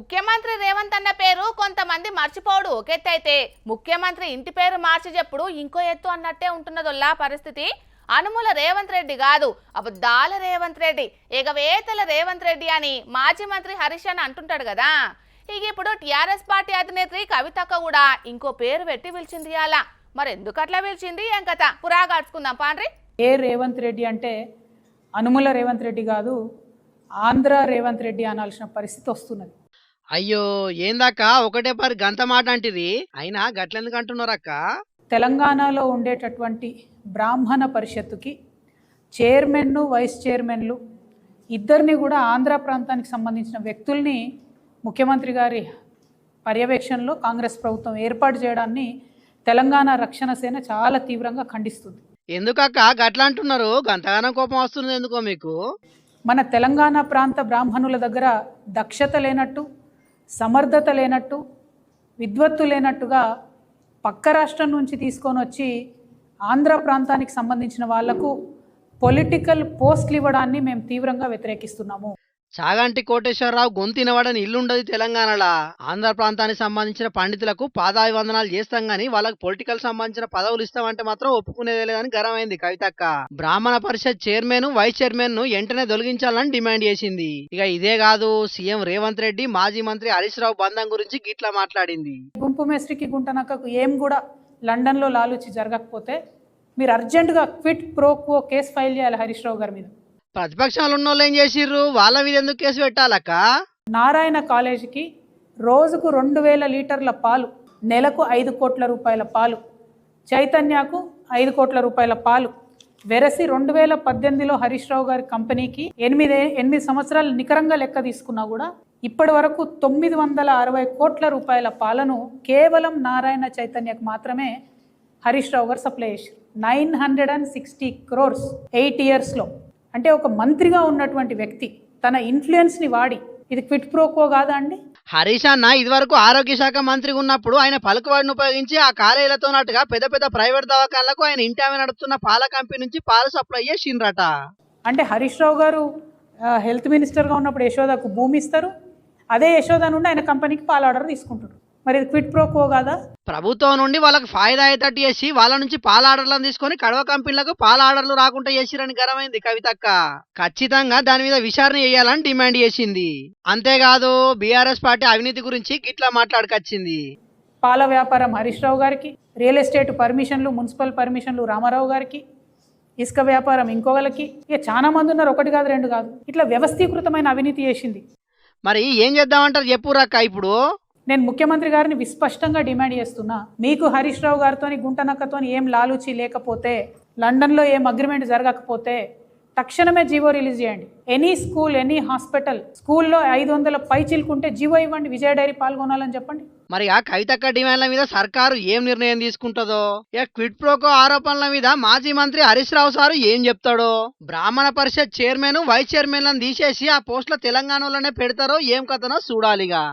ముఖ్యమంత్రి రేవంత్ అన్న పేరు కొంతమంది మర్చిపోడు ఒకెత్తైతే ముఖ్యమంత్రి ఇంటి పేరు మార్చి చెప్పుడు ఇంకో ఎత్తు అన్నట్టే ఉంటున్నదొల్లా పరిస్థితి. అనుముల రేవంత్ రెడ్డి కాదు, అబద్ధాల రేవంత్ రెడ్డి, ఎగవేతల రేవంత్ రెడ్డి అని మాజీ మంత్రి హరీష్ అని అంటుంటాడు కదా. ఇక ఇప్పుడు టీఆర్ఎస్ పార్టీ అధినేత్రి కవితక్క కూడా ఇంకో పేరు పెట్టి పిలిచింది అలా. మరి ఎందుకు అట్లా పిలిచింది ఏం కథ పురాగాడ్చుకుందాం పాండ్రి. ఏ రేవంత్ రెడ్డి అంటే అనుముల రేవంత్ రెడ్డి కాదు, ఆంధ్ర రేవంత్ రెడ్డి అనాల్సిన పరిస్థితి వస్తున్నది. అయ్యో ఏందాక ఒకటే పరి గంత మాట అంటిది, అయినా గట్లెందుకు అంటున్నారక్క? తెలంగాణలో ఉండేటటువంటి బ్రాహ్మణ పరిషత్తుకి చైర్మన్ను వైస్ చైర్మన్లు ఇద్దరిని కూడా ఆంధ్ర ప్రాంతానికి సంబంధించిన వ్యక్తుల్ని ముఖ్యమంత్రి గారి పర్యవేక్షణలో కాంగ్రెస్ ప్రభుత్వం ఏర్పాటు చేయడాన్ని తెలంగాణ రక్షణ సేన చాలా తీవ్రంగా ఖండిస్తుంది. ఎందుకక్క గట్ల అంటున్నారు? గంతగానం కోపం వస్తుంది ఎందుకో మీకు? మన తెలంగాణ ప్రాంత బ్రాహ్మణుల దగ్గర దక్షత లేనట్టు, సమర్థత లేనట్టు, విద్వత్తు లేనట్టుగా పక్క రాష్ట్రం నుంచి తీసుకొని వచ్చి ఆంధ్ర ప్రాంతానికి సంబంధించిన వాళ్లకు పొలిటికల్ పోస్టులు ఇవ్వడాన్ని మేము తీవ్రంగా వ్యతిరేకిస్తున్నాము. చాగంటి కోటేశ్వరరావు గొంతినవాడని ఇల్లుండదు తెలంగాణలో. ఆంధ్ర ప్రాంతానికి సంబంధించిన పండితులకు పాదాభివందనాలు చేస్తాం గానీ వాళ్ళకు పొలిటికల్ సంబంధించిన పదవులు ఇస్తామంటే మాత్రం ఒప్పుకునేదే లేదని గరమైంది కవితక్క. బ్రాహ్మణ పరిషత్ చైర్మన్ వైస్ చైర్మన్ ను వెంటనే తొలగించాలని డిమాండ్ చేసింది. ఇక ఇదే కాదు, సీఎం రేవంత్ రెడ్డి మాజీ మంత్రి హరీష్ రావు బంధం గురించి గిట్లా మాట్లాడింది. గుంపు మేస్త్రికి గుంటనక్కకు ఏం కూడా లండన్లో లాలూచి జరగకపోతే మీరు అర్జెంటుగా quit pro quo case file చేయాలి హరీష్ రావు గారి మీద. ప్రతిపక్షాలు ఉన్న వాళ్ళు ఏం చేసిర్రు? వాళ్ళ మీద ఎందుకు కేసు పెట్టాలక్క? నారాయణ కాలేజీకి రోజుకు 2000 లీటర్ల పాలు, నెలకు 5 కోట్ల రూపాయల పాలు, చైతన్యకు 5 కోట్ల రూపాయల పాలు వెరసి 2018లో హరీష్ రావు గారి కంపెనీకి 8 సంవత్సరాలు నికరంగా లెక్క తీసుకున్నా కూడా ఇప్పటి వరకు 960 కోట్ల రూపాయల పాలను కేవలం నారాయణ చైతన్యకు మాత్రమే హరీష్ రావు గారు సప్లై చేశారు. 960 crores 8 yearsలో. అంటే ఒక మంత్రిగా ఉన్నటువంటి వ్యక్తి తన ఇన్ఫ్లుయెన్స్ని వాడి ఇది క్విట్ ప్రోకో కాదా అండి? హరీష్ అన్న ఇదివరకు ఆరోగ్య శాఖ మంత్రిగా ఉన్నప్పుడు ఆయన పలుకుబడిని ఉపయోగించి ఆ కాలేజీలతో నాటుగా పెద్ద పెద్ద ప్రైవేట్ దవాఖానలకు ఆయన ఇంటి ఆమె నడుపుతున్న పాల కంపెనీ నుంచి పాలు సప్లై చేసిండ్రట. అంటే హరీష్ రావు గారు హెల్త్ మినిస్టర్గా ఉన్నప్పుడు యశోదకు భూమి ఇస్తారు, అదే యశోద నుండి ఆయన కంపెనీకి పాల ఆర్డర్ తీసుకుంటారు. మరి ఇది క్విట్ ప్రోకో కాదా? ప్రభుత్వం నుండి వాళ్ళకి ఫాయిదా అయ్యేటట్టు చేసి వాళ్ళ నుంచి పాల ఆర్డర్లను తీసుకొని కడవ కంపెనీలకు పాల ఆర్డర్లు రాకుండా చేసిరని గరమైంది కవితక్క. ఖచ్చితంగా దాని మీద విచారణ చేయాలని డిమాండ్ చేసింది. అంతేకాదు బీఆర్ఎస్ పార్టీ అవినీతి గురించి గిట్లా మాట్లాడుకొచ్చింది. పాల వ్యాపారం హరీష్ రావు గారికి, రియల్ ఎస్టేట్ పర్మిషన్లు మున్సిపల్ పర్మిషన్లు రామారావు గారికి, ఇసుక వ్యాపారం ఇంకోగలకి, ఇక చాలా మంది ఉన్నారు, ఒకటి కాదు రెండు కాదు. ఇట్లా వ్యవస్థీకృతమైన అవినీతి చేసింది. మరి ఏం చేద్దామంటారు చెప్పురక్క? ఇప్పుడు నేను ముఖ్యమంత్రి గారిని విస్పష్టంగా డిమాండ్ చేస్తున్నా, మీకు హరీష్ రావు గారితో గుంటనక్కతో ఏం లాలూచి లేకపోతే, లండన్లో ఏం అగ్రిమెంట్ జరగకపోతే తక్షణమే జీవో రిలీజ్ చేయండి. ఎనీ స్కూల్, ఎనీ హాస్పిటల్, స్కూల్లో 500 పైచిలుకుంటే జీవో ఇవ్వండి, విజయ డైరీ పాల్గొనాలని చెప్పండి. మరి ఆ కవితక్క డిమాండ్ల మీద సర్కారు ఏం నిర్ణయం తీసుకుంటుందో, ఇక క్విట్ ప్రోకో ఆరోపణల మీద మాజీ మంత్రి హరీష్ రావు సారు ఏం చెప్తాడో, బ్రాహ్మణ పరిషత్ చైర్మన్ వైస్ చైర్మన్లను తీసేసి ఆ పోస్టుల తెలంగాణలోనే పెడతారో ఏం కథనో చూడాలిగా.